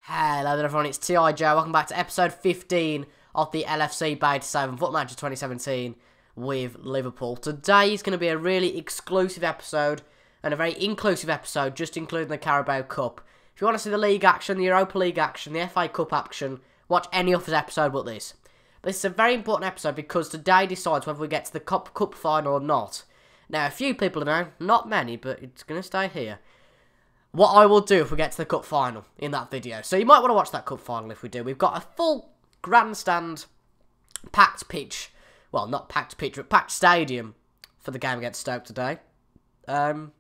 Hello there everyone, it's T.I. Joe. Welcome back to episode 15 of the LFC Beta 7 Foot Manager 2017 with Liverpool. Today is going to be a really exclusive episode and a very inclusive episode, just including the Carabao Cup. If you want to see the league action, the Europa League action, the FA Cup action, watch any other episode but this. This is a very important episode because today decides whether we get to the Cup final or not. Now, a few people know, not many, but it's going to stay here, what I will do if we get to the Cup final in that video. So you might want to watch that Cup final if we do. We've got a full grandstand, packed pitch. Well, not packed pitch, but packed stadium for the game against Stoke today. And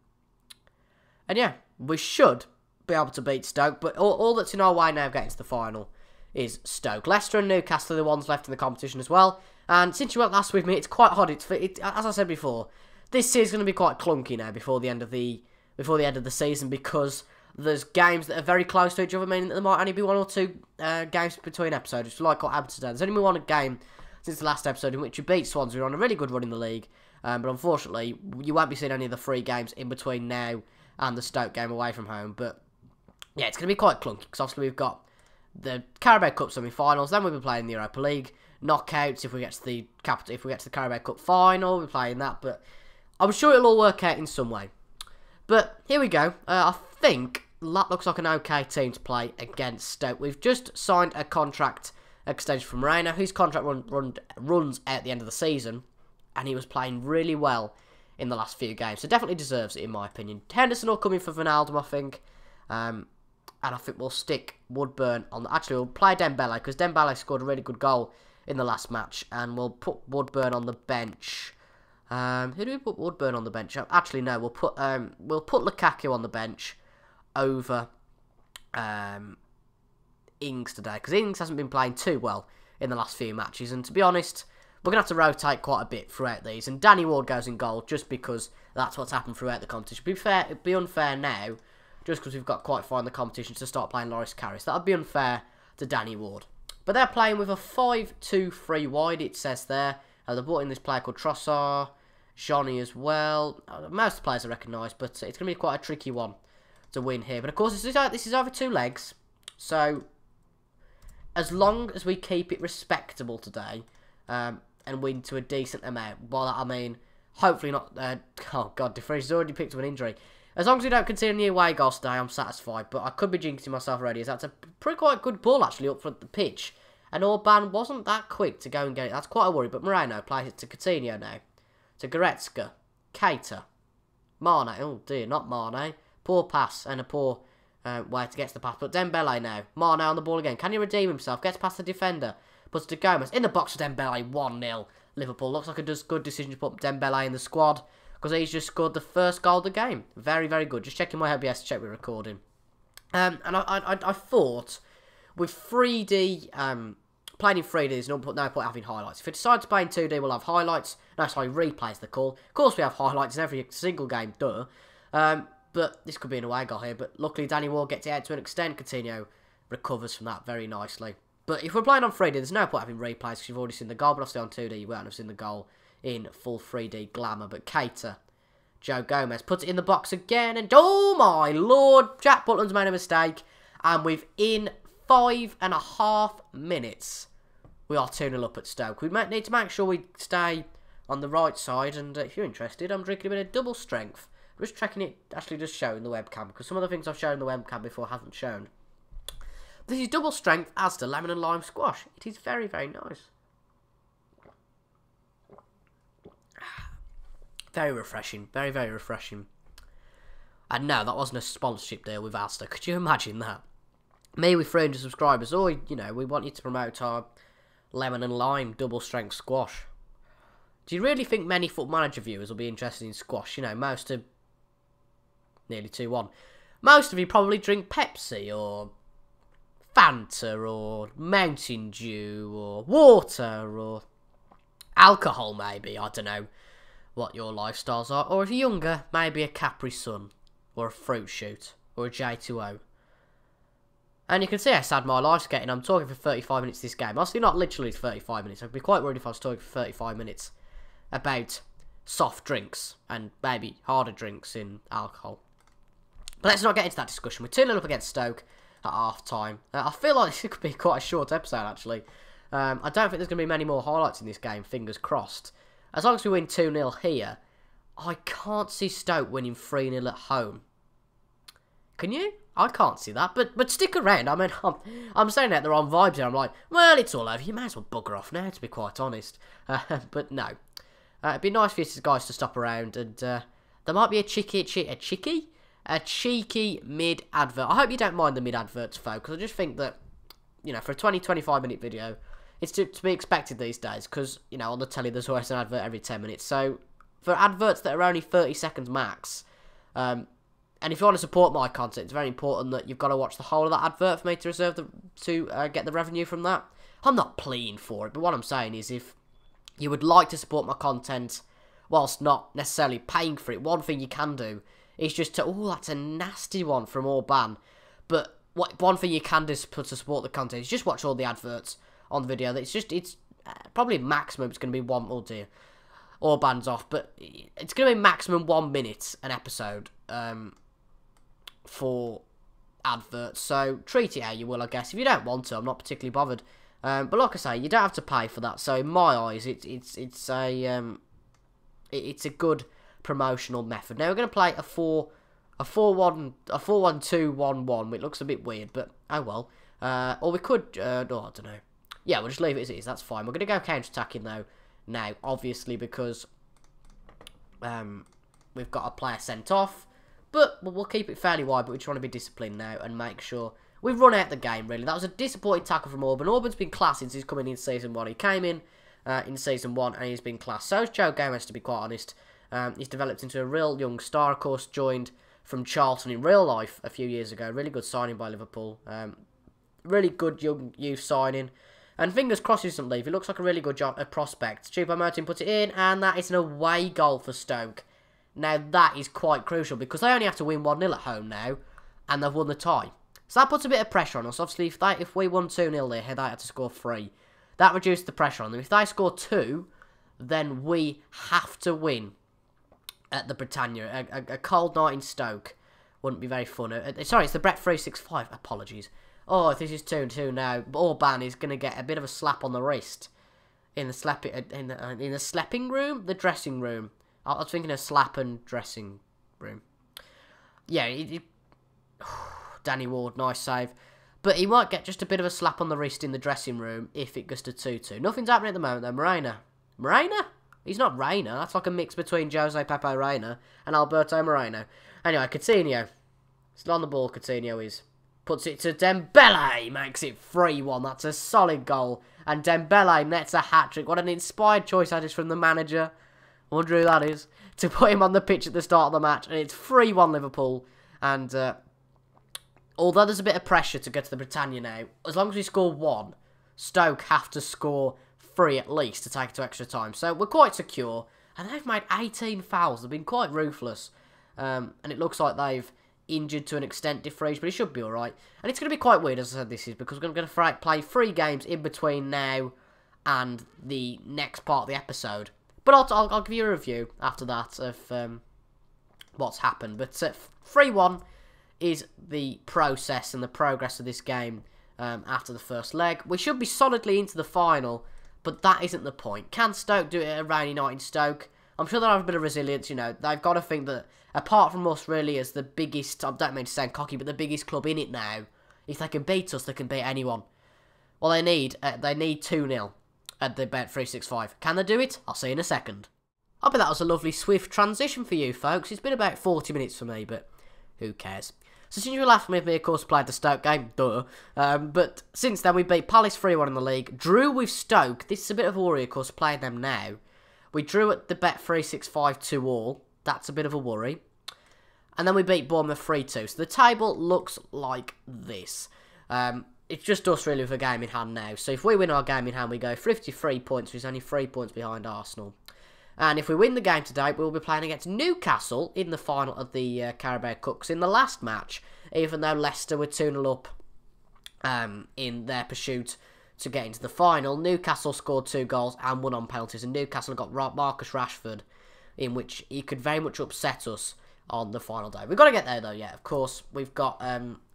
yeah, we should be able to beat Stoke. But all that's in our way now getting to the final is Stoke. Leicester and Newcastle are the ones left in the competition as well. And since you weren't last with me, it's quite hard. As I said before, this season's going to be quite clunky now before the end of the season, because there's games that are very close to each other, meaning that there might only be one or two games between episodes, which is like what happened today. There's only been one game since the last episode in which you beat Swansea. We're on a really good run in the league, but unfortunately, you won't be seeing any of the 3 games in between now and the Stoke game away from home. But yeah, it's going to be quite clunky, because obviously we've got the Carabao Cup semi-finals, then we'll be playing the Europa League knockouts. If we get to the Carabao Cup final, we'll be playing that, but I'm sure it'll all work out in some way. But here we go. I think that looks like an okay team to play against Stoke. We've just signed a contract extension from Reina, whose contract runs out at the end of the season, and he was playing really well in the last few games, so definitely deserves it in my opinion. Henderson will come in for Wijnaldum, I think, and I think we'll stick Woodburn on. Actually, we'll play Dembele, because Dembele scored a really good goal in the last match, and we'll put Woodburn on the bench. Who do we put Woodburn on the bench? Actually, no, we'll put Lukaku on the bench over Ings today, because Ings hasn't been playing too well in the last few matches, and to be honest, we're going to have to rotate quite a bit throughout these, and Danny Ward goes in goal just because that's what's happened throughout the competition. It'd be unfair now, just because we've got quite far in the competition, to start playing Loris Karius. That would be unfair to Danny Ward. But they're playing with a 5-2-3 wide, it says there. They brought in this player called Trossard, Johnny as well. Most players are recognised, but it's going to be quite a tricky one to win here. But of course, this is over 2 legs, so as long as we keep it respectable today and win to a decent amount, by that I mean hopefully not. Oh God, DeFries has already picked up an injury. As long as we don't concede any away goals today, I'm satisfied. But I could be jinxing myself already, as that's a pretty quite good ball actually up front the pitch. And Orban wasn't that quick to go and get it. That's quite a worry. But Moreno plays it to Coutinho now. To Goretzka. Keita. Mane. Oh dear, not Mane. Poor pass and a poor way to get to the pass. But Dembele now. Mane on the ball again. Can he redeem himself? Gets past the defender. Puts it to Gomez. In the box for Dembele. 1-0. Liverpool. Looks like a good decision to put Dembele in the squad, because he's just scored the first goal of the game. Very, very good. Just checking my OBS to check we're recording. And I thought with 3D... playing in 3D, there's no point having highlights. If we decide to play in 2D, we'll have highlights. No, sorry, replays the call. Of course, we have highlights in every single game, duh. But this could be an away goal here. But luckily, Danny Ward gets it out to an extent. Coutinho recovers from that very nicely. But if we're playing on 3D, there's no point having replays, because you've already seen the goal. But obviously on 2D, you won't have seen the goal in full 3D glamour. But Keita, Joe Gomez, puts it in the box again. And oh my lord, Jack Butland's made a mistake. And within 5.5 minutes, we are 2-0 up at Stoke. We might need to make sure we stay on the right side, and if you're interested, I'm drinking a bit of double strength. I'm just checking it actually does show in the webcam, because some of the things I've shown in the webcam before haven't shown. This is double strength Asda lemon and lime squash. It is very, very nice. Very refreshing. Very, very refreshing. And no, that wasn't a sponsorship deal with Asda. Could you imagine that? Me with 300 subscribers, or, you know, we want you to promote our lemon and lime double strength squash. Do you really think many Foot Manager viewers will be interested in squash? You know, most of... Nearly 2-1. Most of you probably drink Pepsi, or Fanta, or Mountain Dew, or water, or alcohol maybe. I don't know what your lifestyles are. Or if you're younger, maybe a Capri Sun, or a Fruit Shoot, or a J2O. And you can see how sad my life's getting. I'm talking for 35 minutes this game. Obviously not literally 35 minutes. I'd be quite worried if I was talking for 35 minutes about soft drinks and maybe harder drinks in alcohol. But let's not get into that discussion. We're 2-0 up against Stoke. at half-time. I feel like this could be quite a short episode, actually. I don't think there's going to be many more highlights in this game, fingers crossed. As long as we win 2-0 here, I can't see Stoke winning 3-0 at home. Can you? I can't see that, but stick around. I mean, I'm saying that they're on vibes here. I'm like, well, it's all over. You may as well bugger off now, to be quite honest. But no. It'd be nice for you guys to stop around, and there might be a cheeky mid-advert. I hope you don't mind the mid-adverts, folks, because I just think that, you know, for a 20-25 minute video, it's to be expected these days, because, you know, on the telly there's always an advert every 10 minutes. So, for adverts that are only 30 seconds max, and if you want to support my content, it's very important that you've got to watch the whole of that advert for me to get the revenue from that. I'm not pleading for it, but what I'm saying is if you would like to support my content whilst not necessarily paying for it, one thing you can do is just to... Oh, that's a nasty one from Orban. But one thing you can do to support the content is just watch all the adverts on the video. It's probably maximum it's going to be one... Oh dear. Orban's off. But it's going to be maximum 1 minute an episode for adverts. So treat it how you will, I guess. If you don't want to, I'm not particularly bothered. But like I say, you don't have to pay for that. So in my eyes, it's a good promotional method. Now we're going to play a 4-1-2-1-1, which looks a bit weird, but oh well. Or we could, I don't know. Yeah, we'll just leave it as it is. That's fine. We're going to go counter-attacking though now, obviously because we've got a player sent off. But we'll keep it fairly wide. But we just want to be disciplined now and make sure we've run out the game. Really, that was a disappointing tackle from Orban. Orban's been class since he's coming in season 1. He came in season 1 and he's been class. So is Joe Gomez, to be quite honest. He's developed into a real young star, of course, joined from Charlton in real life a few years ago. Really good signing by Liverpool. Really good young youth signing. And fingers crossed he doesn't leave. He looks like a really good prospect. Choupo-Moting puts it in, and that is an away goal for Stoke. Now, that is quite crucial, because they only have to win 1-0 at home now, and they've won the tie. So that puts a bit of pressure on us. Obviously, if we won 2-0 there, they had to score 3. That reduced the pressure on them. If they score 2, then we have to win at the Britannia. A cold night in Stoke wouldn't be very fun. Sorry, it's the Brett 365. Apologies. Oh, if this is 2-2 now, Orban is going to get a bit of a slap on the wrist in the sleeping room, the dressing room. I was thinking of slap and dressing room. Yeah, Danny Ward, nice save. But he might get just a bit of a slap on the wrist in the dressing room if it goes to 2-2. Nothing's happening at the moment, though. Moreno? He's not Reina. That's like a mix between Jose Pepe Reina and Alberto Moreno. Anyway, Coutinho. Still on the ball, Coutinho is. Puts it to Dembele. Makes it 3-1. That's a solid goal. And Dembele nets a hat-trick. What an inspired choice that is from the manager. I wonder who that is. To put him on the pitch at the start of the match. And it's 3-1 Liverpool. And although there's a bit of pressure to get to the Britannia now, as long as we score 1, Stoke have to score 3 at least to take it to extra time. So we're quite secure. And they've made 18 fouls. They've been quite ruthless. And it looks like they've injured to an extent Defreege, but he should be alright. And it's going to be quite weird, as I said, this is, because we're going to play 3 games in between now and the next part of the episode. But I'll give you a review after that of what's happened. But 3-1 is the process and the progress of this game after the first leg. We should be solidly into the final, but that isn't the point. Can Stoke do it at a rainy night in Stoke? I'm sure they'll have a bit of resilience, you know. They've got to think that, apart from us really as the biggest, I don't mean to sound cocky, but the biggest club in it now, if they can beat us, they can beat anyone. Well, they need 2-0 at the Bet 365. Can they do it? I'll see you in a second. I bet that was a lovely swift transition for you folks. It's been about 40 minutes for me, but who cares? So since you last with me, of course, played the Stoke game, duh. But since then, we beat Palace 3-1 in the league. Drew with Stoke. This is a bit of a worry, of course, playing them now. We drew at the Bet 365 2-2. That's a bit of a worry. And then we beat Bournemouth 3-2. So the table looks like this. It's just us really with a game in hand now. So if we win our game in hand, we go 53 points, which is only 3 points behind Arsenal. And if we win the game today, we'll be playing against Newcastle in the final of the Carabao Cup. 'Cause in the last match, even though Leicester were 2-0 up in their pursuit to get into the final, Newcastle scored 2 goals and won on penalties. And Newcastle got Marcus Rashford, in which he could very much upset us on the final day. We've got to get there, though, yeah, of course. We've got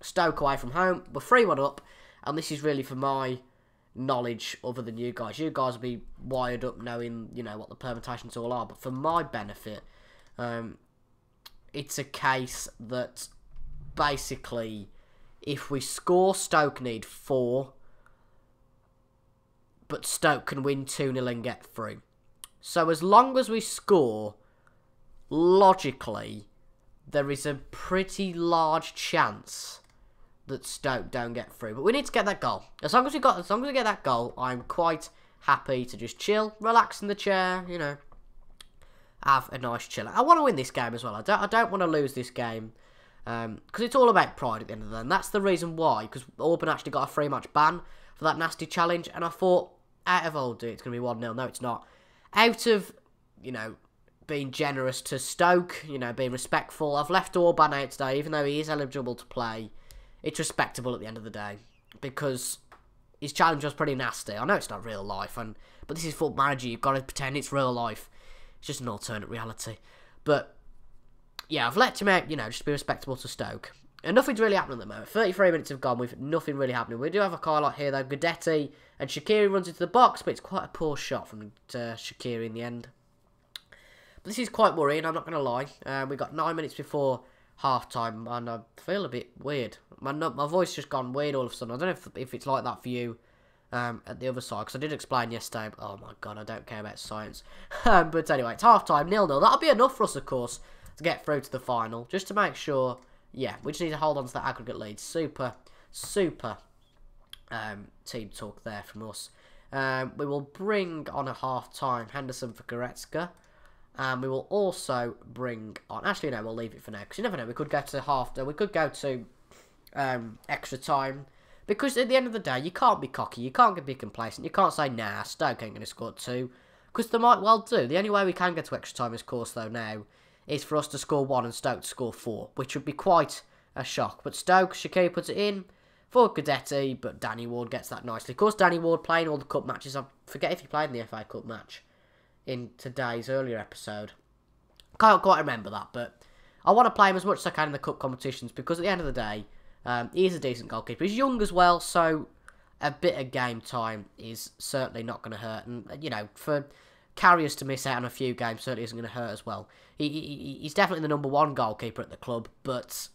Stoke away from home. We're 3-1 up, and this is really for my knowledge other than you guys. You guys will be wired up knowing, you know, what the permutations all are, but for my benefit, it's a case that basically if we score, Stoke need 4, but Stoke can win 2-0 and get through. So as long as we score, logically, there is a pretty large chance that Stoke don't get through. But we need to get that goal. As long as we get that goal, I'm quite happy to just chill, relax in the chair, you know, have a nice chill. I want to win this game as well. I don't want to lose this game. Because it's all about pride at the end of the day. And that's the reason why. Because Auburn actually got a 3-match ban for that nasty challenge. And I thought, out of all, it's going to be 1-0. No, it's not. Out of, you know, being generous to Stoke, you know, being respectful, I've left Auburn out today, even though he is eligible to play. It's respectable at the end of the day. Because his challenge was pretty nasty. I know it's not real life, but this is Football Manager. You've got to pretend it's real life. It's just an alternate reality. But yeah, I've let him out, you know, just to be respectable to Stoke. And nothing's really happening at the moment. 33 minutes have gone with nothing really happening. We do have a highlight here, though. Guidetti and Shaqiri runs into the box, but it's quite a poor shot from Shaqiri in the end. But this is quite worrying, I'm not going to lie. We got 9 minutes before half-time, and I feel a bit weird. My voice just gone weird all of a sudden. I don't know if it's like that for you at the other side, because I did explain yesterday. Oh, my God, I don't care about science. But anyway, it's half-time, 0-0. That'll be enough for us, of course, to get through to the final, just to make sure, yeah, we just need to hold on to that aggregate lead. Super team talk there from us. We will bring on a half-time Henderson for Goretzka, and we will also bring on, actually no, we'll leave it for now, because you never know, we could go to extra time, because at the end of the day, you can't be cocky, you can't be complacent, you can't say, nah, Stoke ain't going to score 2, because they might well do. The only way we can get to extra time, of course, though, now, is for us to score 1 and Stoke to score 4, which would be quite a shock. But Stoke, Shaqiri puts it in for Guidetti, but Danny Ward gets that nicely. Of course, Danny Ward playing all the cup matches. I forget if he played in the FA Cup match in today's earlier episode. Can't quite remember that, but I want to play him as much as I can in the cup competitions, because at the end of the day, he is a decent goalkeeper. He's young as well, so a bit of game time is certainly not going to hurt. And, you know, for carriers to miss out on a few games certainly isn't going to hurt as well. He's definitely the #1 goalkeeper at the club, but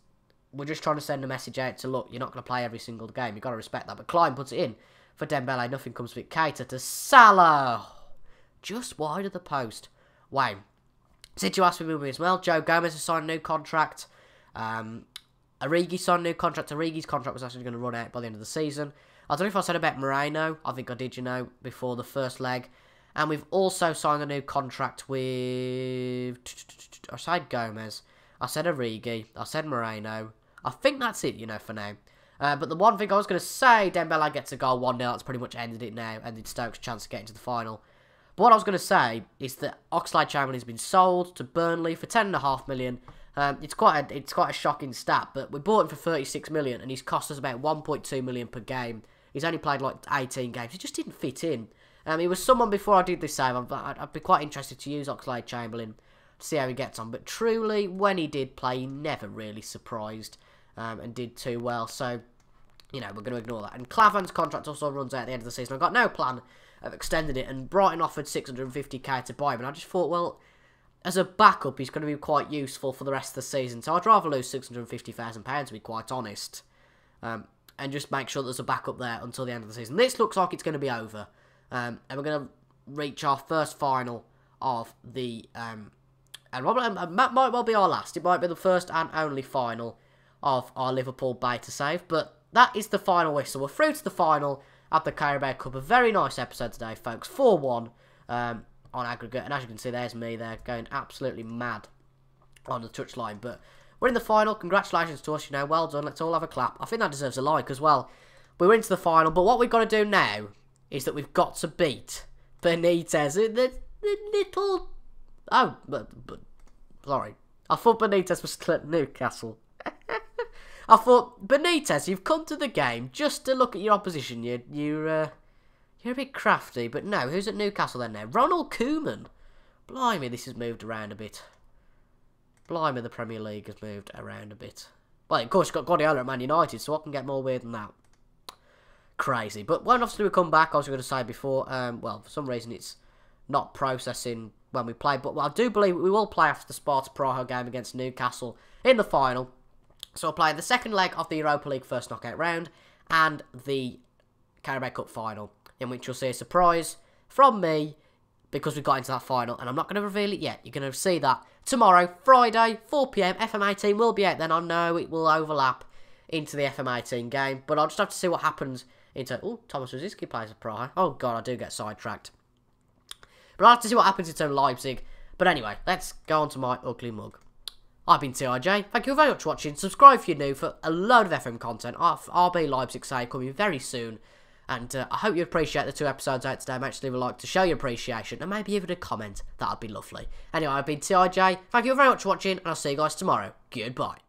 we're just trying to send a message out to, look, you're not going to play every single game. You've got to respect that. But Klein puts it in for Dembele. Nothing comes of it. Keita to Salah. Just wide of the post. Wow. Situas for moving as well. Joe Gomez has signed a new contract. Origi signed a new contract. Origi's contract was actually going to run out by the end of the season. I don't know if I said about Moreno. I think I did, you know, before the first leg. And we've also signed a new contract with, I said Gomez, I said Origi, I said Moreno. I think that's it, you know, for now. But the one thing I was going to say, Dembele gets a goal 1-0. That's pretty much ended it now. Ended Stoke's chance to get into the final. But what I was going to say is that Oxlade-Chamberlain has been sold to Burnley for £10.5 million. It's quite a shocking stat, but we bought him for 36 million, and he's cost us about 1.2 million per game. He's only played like 18 games. He just didn't fit in. He was someone before I did this save. I'd be quite interested to use Oxlade-Chamberlain to see how he gets on. But truly, when he did play, he never really surprised and did too well. So, you know, we're going to ignore that. And Clavan's contract also runs out at the end of the season. I've got no plan of extending it. And Brighton offered 650k to buy him. And I just thought, well, as a backup, he's going to be quite useful for the rest of the season. So I'd rather lose £650,000, to be quite honest. And just make sure there's a backup there until the end of the season. This looks like it's going to be over. And we're going to reach our first final of the... and it might well be our last. It might be the first and only final of our Liverpool beta save. But that is the final whistle. We're through to the final of the Carabao Cup. A very nice episode today, folks. 4-1 on aggregate. And as you can see, there's me there going absolutely mad on the touchline. But we're in the final. Congratulations to us, you know. Well done. Let's all have a clap. I think that deserves a like as well. We're into the final. But what we've got to do now is that we've got to beat Benitez. The little... Oh, but sorry. I thought Benitez was still at Newcastle. I thought, Benitez, you've come to the game just to look at your opposition. You're a bit crafty. But no, who's at Newcastle then now? Ronald Koeman. Blimey, this has moved around a bit. Blimey, the Premier League has moved around a bit. Well, of course, you've got Guardiola at Man United, so what can get more weird than that? Crazy. But won't obviously come back, I was going to say before. Well, for some reason, it's not processing when we play. But I do believe we will play after the Sparta Praha game against Newcastle in the final. So we'll play the second leg of the Europa League first knockout round and the Carabao Cup final, in which you'll see a surprise from me because we got into that final, and I'm not going to reveal it yet. You're going to see that tomorrow, Friday, 4 PM. FM18 will be out then. I know it will overlap into the FM18 game, but I'll just have to see what happens into... Oh, Thomas Rosicky plays at Praha. Oh, God, I do get sidetracked. But I'll have to see what happens into Leipzig. But anyway, let's go on to my ugly mug. I've been TIJ. Thank you very much for watching. Subscribe if you're new for a load of FM content. RB Leipzig save coming very soon. And I hope you appreciate the 2 episodes out today. Make sure to leave a like to show your appreciation. And maybe even a comment. That'd be lovely. Anyway, I've been TIJ. Thank you very much for watching. And I'll see you guys tomorrow. Goodbye.